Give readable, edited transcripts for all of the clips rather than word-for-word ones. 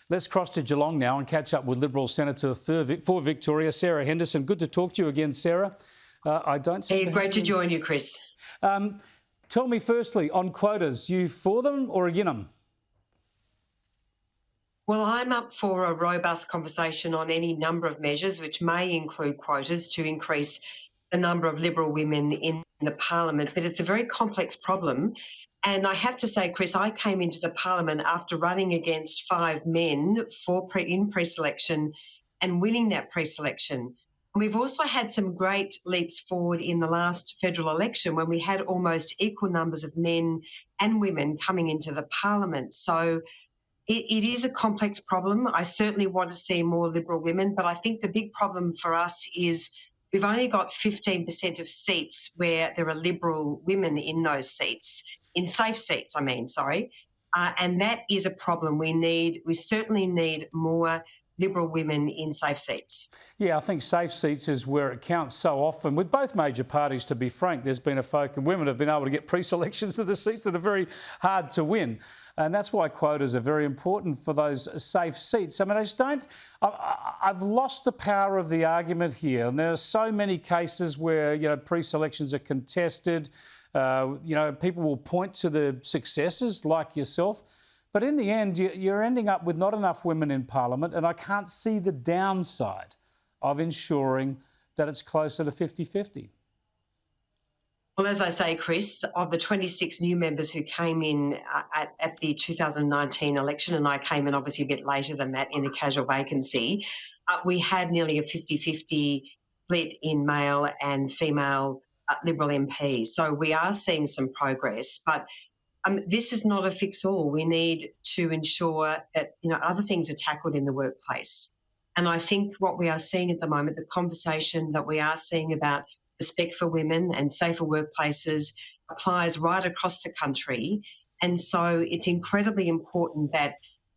Let's cross to Geelong now and catch up with Liberal Senator for Victoria, Sarah Henderson. Good to talk to you again, Sarah. I don't see. Hey, great to join you, Chris. Tell me firstly, on quotas, you for them or against them? Well, I'm up for a robust conversation on any number of measures, which may include quotas to increase the number of Liberal women in the parliament. But it's a very complex problem. And I have to say, Chris, I came into the parliament after running against 5 men in pre-selection and winning that pre-selection. We've also had some great leaps forward in the last federal election when we had almost equal numbers of men and women coming into the parliament. So it is a complex problem. I certainly want to see more Liberal women, but I think the big problem for us is we've only got 15% of seats where there are Liberal women in those seats, in safe seats, and that is a problem. We certainly need more Liberal women in safe seats. Yeah, I think safe seats is where it counts so often. With both major parties, to be frank, there's been a focus. Women have been able to get pre-selections to the seats that are very hard to win. And that's why quotas are very important for those safe seats. I mean, I've lost the power of the argument here. And there are so many cases where, pre-selections are contested. People will point to the successes like yourself. But in the end, you're ending up with not enough women in Parliament, and I can't see the downside of ensuring that it's closer to 50-50. Well, as I say, Chris, of the 26 new members who came in at the 2019 election, and I came in obviously a bit later than that in a casual vacancy, we had nearly a 50-50 split in male and female Liberal MPs. So we are seeing some progress, but this is not a fix-all. We need to ensure that other things are tackled in the workplace. And I think what we are seeing at the moment, the conversation that we are seeing about respect for women and safer workplaces applies right across the country. And so it's incredibly important that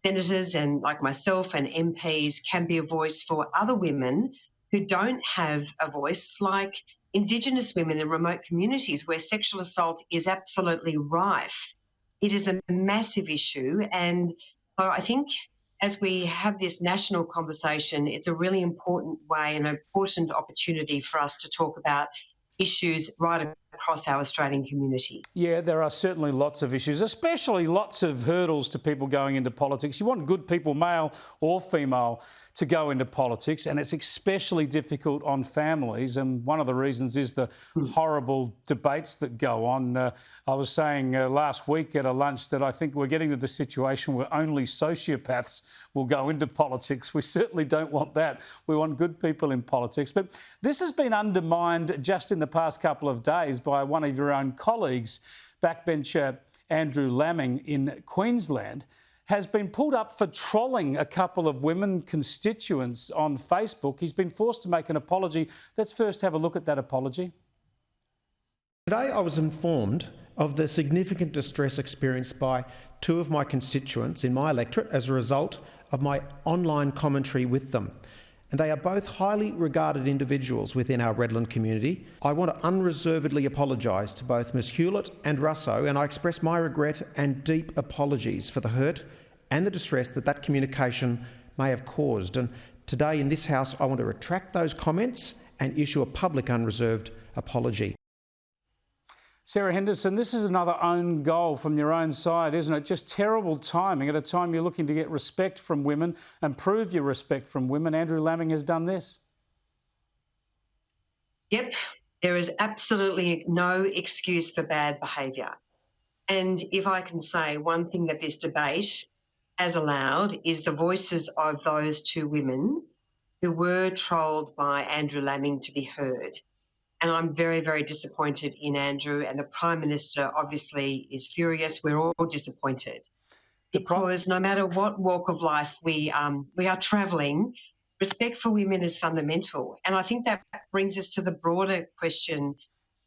senators and like myself and MPs can be a voice for other women who don't have a voice, like Indigenous women in remote communities where sexual assault is absolutely rife. It is a massive issue, and so I think as we have this national conversation, it's a really important way and an important opportunity for us to talk about issues right across our Australian community. Yeah, there are certainly lots of issues, especially lots of hurdles to people going into politics. You want good people, male or female, to go into politics, and it's especially difficult on families. And one of the reasons is the horrible debates that go on. I was saying last week at a lunch that I think we're getting to the situation where only sociopaths will go into politics. We certainly don't want that. We want good people in politics. But this has been undermined just in the past couple of days by one of your own colleagues, backbencher Andrew Laming in Queensland, has been pulled up for trolling a couple of women constituents on Facebook. He's been forced to make an apology. Let's first have a look at that apology. Today I was informed of the significant distress experienced by 2 of my constituents in my electorate as a result of my online commentary with them. And they are both highly regarded individuals within our Redland community. I want to unreservedly apologise to both Ms Hewlett and Russo, and I express my regret and deep apologies for the hurt and the distress that communication may have caused. And today in this House, I want to retract those comments and issue a public unreserved apology. Sarah Henderson, this is another own goal from your own side, isn't it? Just terrible timing at a time you're looking to get respect from women and prove your respect from women. Andrew Laming has done this. Yep, there is absolutely no excuse for bad behaviour. And if I can say one thing that this debate has allowed is the voices of those 2 women who were trolled by Andrew Laming to be heard. And I'm very, very disappointed in Andrew, and the Prime Minister obviously is furious. We're all disappointed because no matter what walk of life we are travelling, respect for women is fundamental. And I think that brings us to the broader question,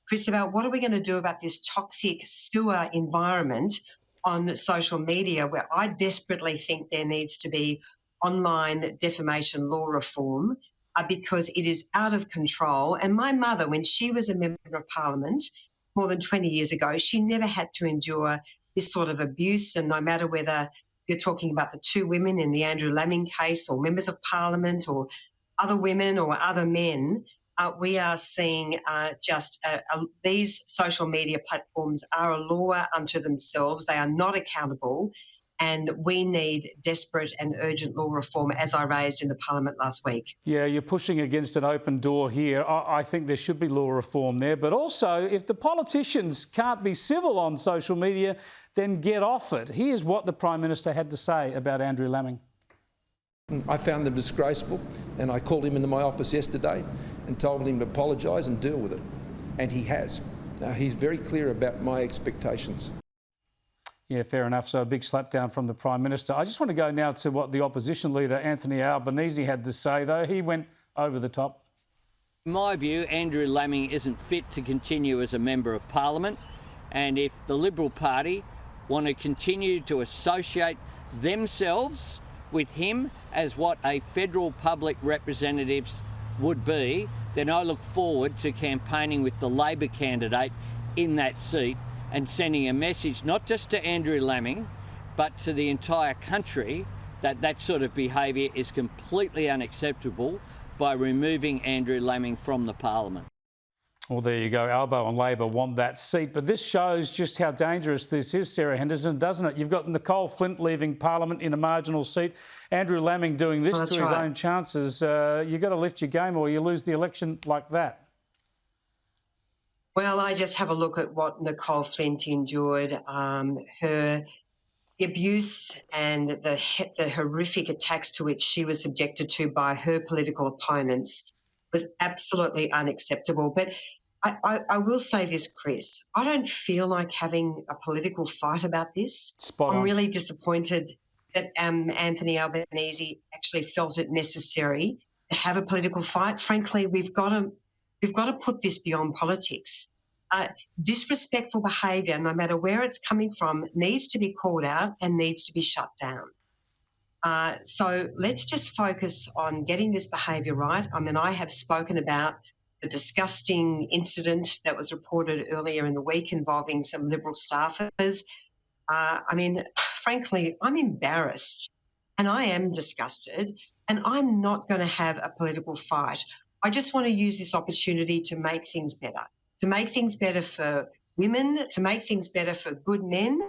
Chris, about what are we going to do about this toxic sewer environment on social media, where I desperately think there needs to be online defamation law reform because it is out of control. And my mother, when she was a member of Parliament more than 20 years ago, she never had to endure this sort of abuse. And no matter whether you're talking about the two women in the Andrew Laming case, or members of parliament, or other women or other men, we are seeing these social media platforms are a law unto themselves. They are not accountable, and we need desperate and urgent law reform, as I raised in the Parliament last week. Yeah, you're pushing against an open door here. I think there should be law reform there. But also, if the politicians can't be civil on social media, then get off it. Here's what the Prime Minister had to say about Andrew Laming. I found them disgraceful, and I called him into my office yesterday and told him to apologise and deal with it. And he has. He's very clear about my expectations. Yeah, fair enough. So a big slapdown from the Prime Minister. I just want to go now to what the opposition leader, Anthony Albanese, had to say, though. He went over the top. In my view, Andrew Laming isn't fit to continue as a Member of Parliament. And if the Liberal Party want to continue to associate themselves with him as what a federal public representatives would be, then I look forward to campaigning with the Labor candidate in that seat and sending a message not just to Andrew Laming, but to the entire country that that sort of behaviour is completely unacceptable by removing Andrew Laming from the Parliament. Well, there you go. Albo and Labor want that seat. But this shows just how dangerous this is, Sarah Henderson, doesn't it? You've got Nicole Flint leaving Parliament in a marginal seat. Andrew Laming doing this to his own chances. You've got to lift your game or you lose the election like that. Well, I just have a look at what Nicole Flint endured. The abuse and the horrific attacks to which she was subjected to by her political opponents was absolutely unacceptable. But I will say this, Chris, I don't feel like having a political fight about this. Spot on. I'm really disappointed that Anthony Albanese actually felt it necessary to have a political fight. Frankly, we've got to put this beyond politics. Disrespectful behaviour, no matter where it's coming from, needs to be called out and needs to be shut down. So let's just focus on getting this behaviour right. I mean, I have spoken about the disgusting incident that was reported earlier in the week involving some Liberal staffers. I mean, frankly, I'm embarrassed and I am disgusted, and I'm not going to have a political fight. I just want to use this opportunity to make things better for women, to make things better for good men.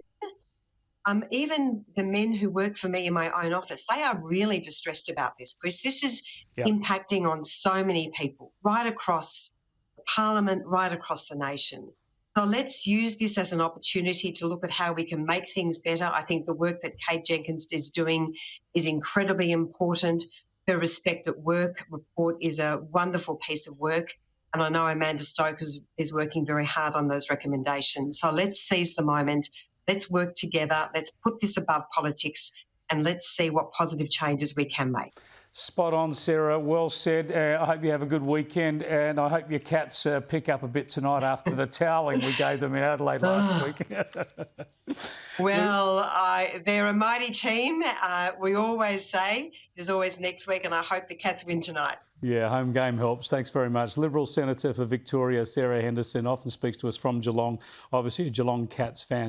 Even the men who work for me in my own office, they are really distressed about this, Chris. This is impacting on so many people right across Parliament, right across the nation. So let's use this as an opportunity to look at how we can make things better. I think the work that Kate Jenkins is doing is incredibly important. Her Respect at Work report is a wonderful piece of work. And I know Amanda Stokes is working very hard on those recommendations. So let's seize the moment. Let's work together. Let's put this above politics and let's see what positive changes we can make. Spot on, Sarah. Well said. I hope you have a good weekend and I hope your cats pick up a bit tonight after the toweling we gave them in Adelaide last week. Well, they're a mighty team. We always say there's always next week, and I hope the Cats win tonight. Yeah, home game helps. Thanks very much. Liberal Senator for Victoria, Sarah Henderson, often speaks to us from Geelong, obviously a Geelong Cats fan.